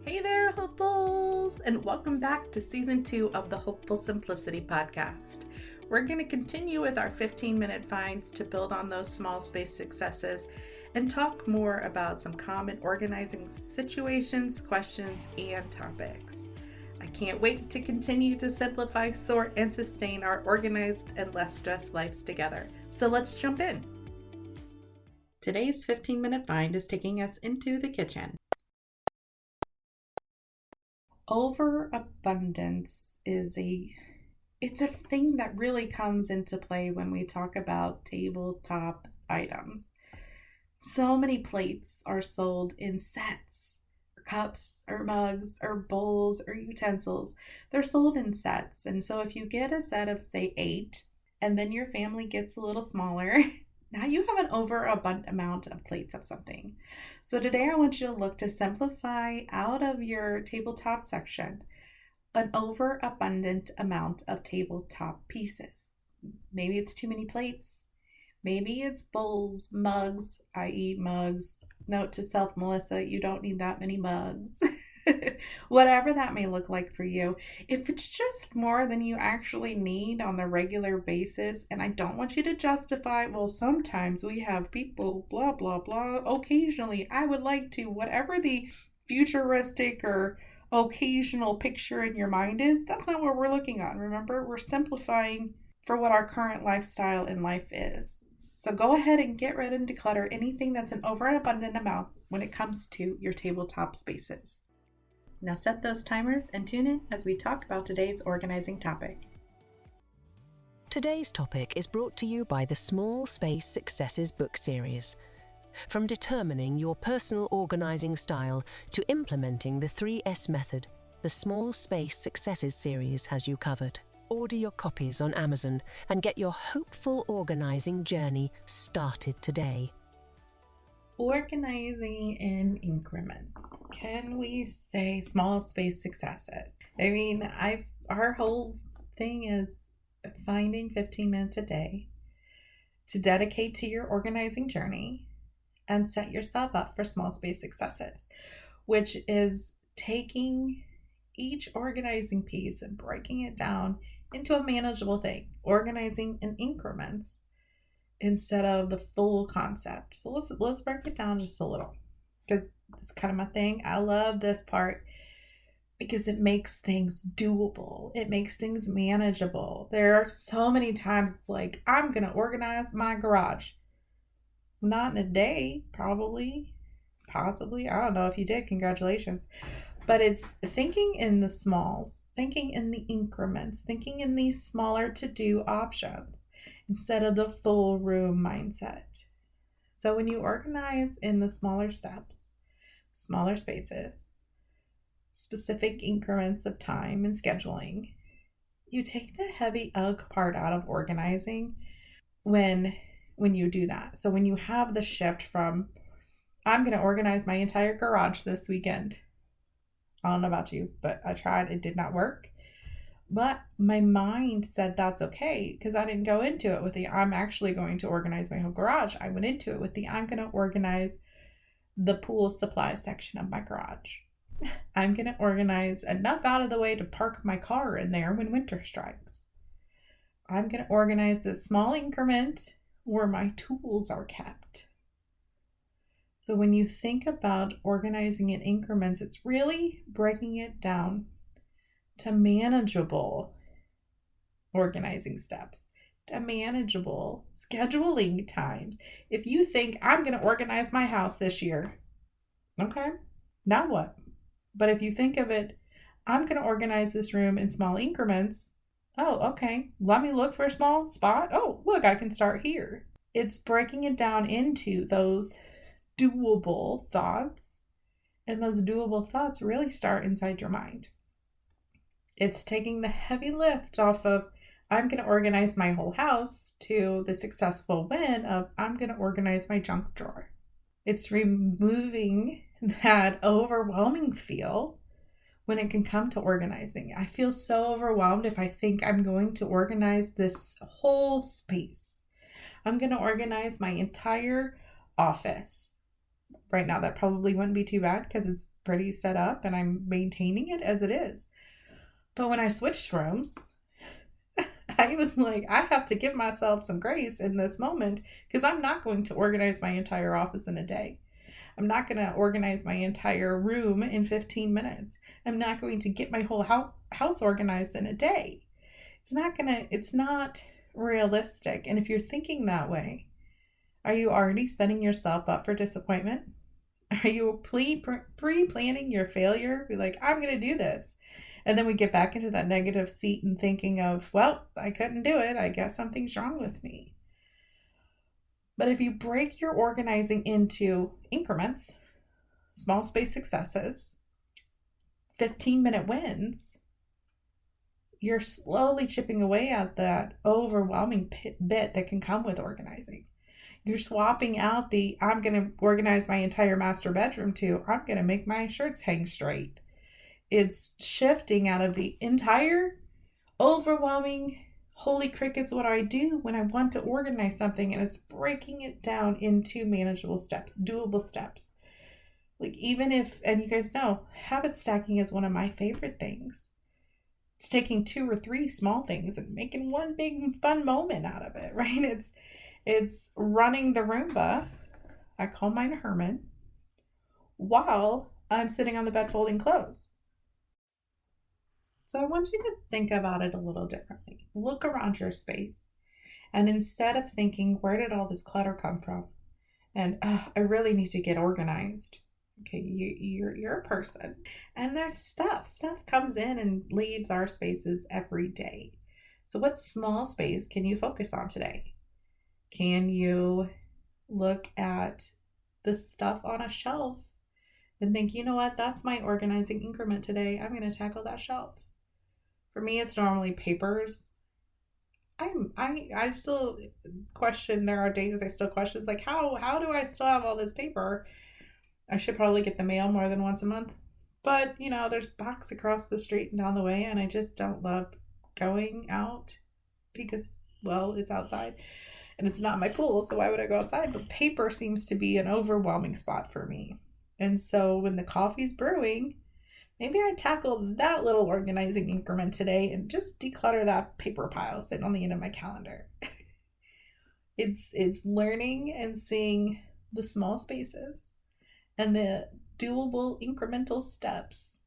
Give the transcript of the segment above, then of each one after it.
Hey there, hopefuls, and welcome back to season 2 of the Hopeful Simplicity podcast. We're going to continue with our 15-minute finds to build on those small space successes and talk more about some common organizing situations, questions, and topics. I can't wait to continue to simplify, sort, and sustain our organized and less stressed lives together. So let's jump in. Today's 15-minute find is taking us into the kitchen. Overabundance is a thing that really comes into play when we talk about tabletop items. So many plates are sold in sets, or cups, or mugs, or bowls, or utensils. They're sold in sets. And so if you get a set of, say, 8, and then your family gets a little smaller, now you have an overabundant amount of plates of something. So today I want you to look to simplify out of your tabletop section an overabundant amount of tabletop pieces. Maybe it's too many plates. Maybe it's bowls, mugs, i.e. mugs. Note to self, Melissa, you don't need that many mugs. Whatever that may look like for you. If it's just more than you actually need on the regular basis, and I don't want you to justify, well, sometimes we have people, blah, blah, blah. Occasionally, I would like to, whatever the futuristic or occasional picture in your mind is, that's not what we're looking on. Remember, we're simplifying for what our current lifestyle in life is. So go ahead and get rid and declutter anything that's an overabundant amount when it comes to your tabletop spaces. Now set those timers and tune in as we talk about today's organizing topic. Today's topic is brought to you by the Small Space Successes book series. From determining your personal organizing style to implementing the 3S method, the Small Space Successes series has you covered. Order your copies on Amazon and get your hopeful organizing journey started today. Organizing in increments. Can we say small space successes? I mean, our whole thing is finding 15 minutes a day to dedicate to your organizing journey and set yourself up for small space successes, which is taking each organizing piece and breaking it down into a manageable thing, organizing in increments instead of the full concept. So let's break it down just a little, because it's kind of my thing. I love this part because it makes things doable. It makes things manageable. There are so many times it's like, I'm going to organize my garage. Not in a day, probably, possibly. I don't know if you did, congratulations. But it's thinking in the smalls, thinking in the increments, thinking in these smaller to-do options instead of the full room mindset. So when you organize in the smaller steps, smaller spaces, specific increments of time and scheduling, you take the heavy ugh part out of organizing when you do that. So when you have the shift from, I'm going to organize my entire garage this weekend. I don't know about you, but I tried. It did not work. But my mind said that's okay because I didn't go into it with the I'm actually going to organize my whole garage. I went into it with the I'm going to organize the pool supply section of my garage. I'm going to organize enough out of the way to park my car in there when winter strikes. I'm going to organize this small increment where my tools are kept. So when you think about organizing in increments, it's really breaking it down to manageable organizing steps, to manageable scheduling times. If you think I'm going to organize my house this year, okay, now what? But if you think of it, I'm going to organize this room in small increments. Oh, okay, let me look for a small spot. Oh, look, I can start here. It's breaking it down into those doable thoughts, and those doable thoughts really start inside your mind. It's taking the heavy lift off of I'm going to organize my whole house to the successful win of I'm going to organize my junk drawer. It's removing that overwhelming feel when it can come to organizing. I feel so overwhelmed if I think I'm going to organize this whole space. I'm going to organize my entire office. right now that probably wouldn't be too bad because it's pretty set up and I'm maintaining it as it is. But when I switched rooms, I was like, I have to give myself some grace in this moment because I'm not going to organize my entire office in a day. I'm not going to organize my entire room in 15 minutes. I'm not going to get my whole house organized in a day. It's not realistic. And if you're thinking that way, are you already setting yourself up for disappointment? Are you pre-planning your failure? Be like, I'm going to do this. And then we get back into that negative seat and thinking of, well, I couldn't do it. I guess something's wrong with me. But if you break your organizing into increments, small space successes, 15-minute wins, you're slowly chipping away at that overwhelming bit that can come with organizing. You're swapping out the, I'm going to organize my entire master bedroom to, I'm going to make my shirts hang straight. It's shifting out of the entire overwhelming, holy crickets, what do I do when I want to organize something? And it's breaking it down into manageable steps, doable steps. Like even if, and you guys know, habit stacking is one of my favorite things. It's taking 2 or 3 small things and making one big fun moment out of it, right? It's running the Roomba, I call mine Herman, while I'm sitting on the bed folding clothes. So I want you to think about it a little differently. Look around your space, and instead of thinking, where did all this clutter come from? And I really need to get organized. Okay, you're a person, and there's stuff comes in and leaves our spaces every day. So what small space can you focus on today? Can you look at the stuff on a shelf and think, you know what, that's my organizing increment today. I'm going to tackle that shelf. For me, it's normally papers. I still question, there are days I still question, it's like, how do I still have all this paper? I should probably get the mail more than once a month. But, there's box across the street and down the way, and I just don't love going out because, well, it's outside and it's not my pool, so why would I go outside? But paper seems to be an overwhelming spot for me. And so when the coffee's brewing, maybe I tackle that little organizing increment today and just declutter that paper pile sitting on the end of my calendar. It's learning and seeing the small spaces and the doable incremental steps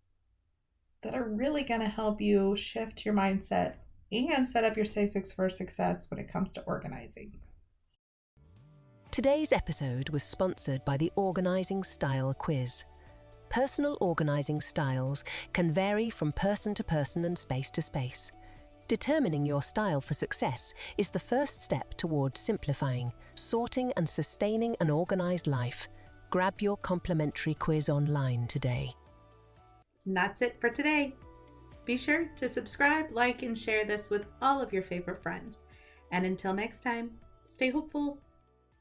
that are really going to help you shift your mindset and set up your basics for success when it comes to organizing. Today's episode was sponsored by the Organizing Style Quiz. Personal organizing styles can vary from person to person and space to space. Determining your style for success is the first step toward simplifying, sorting and sustaining an organized life. Grab your complimentary quiz online today. And that's it for today. Be sure to subscribe, like, and share this with all of your favorite friends. And until next time, stay hopeful.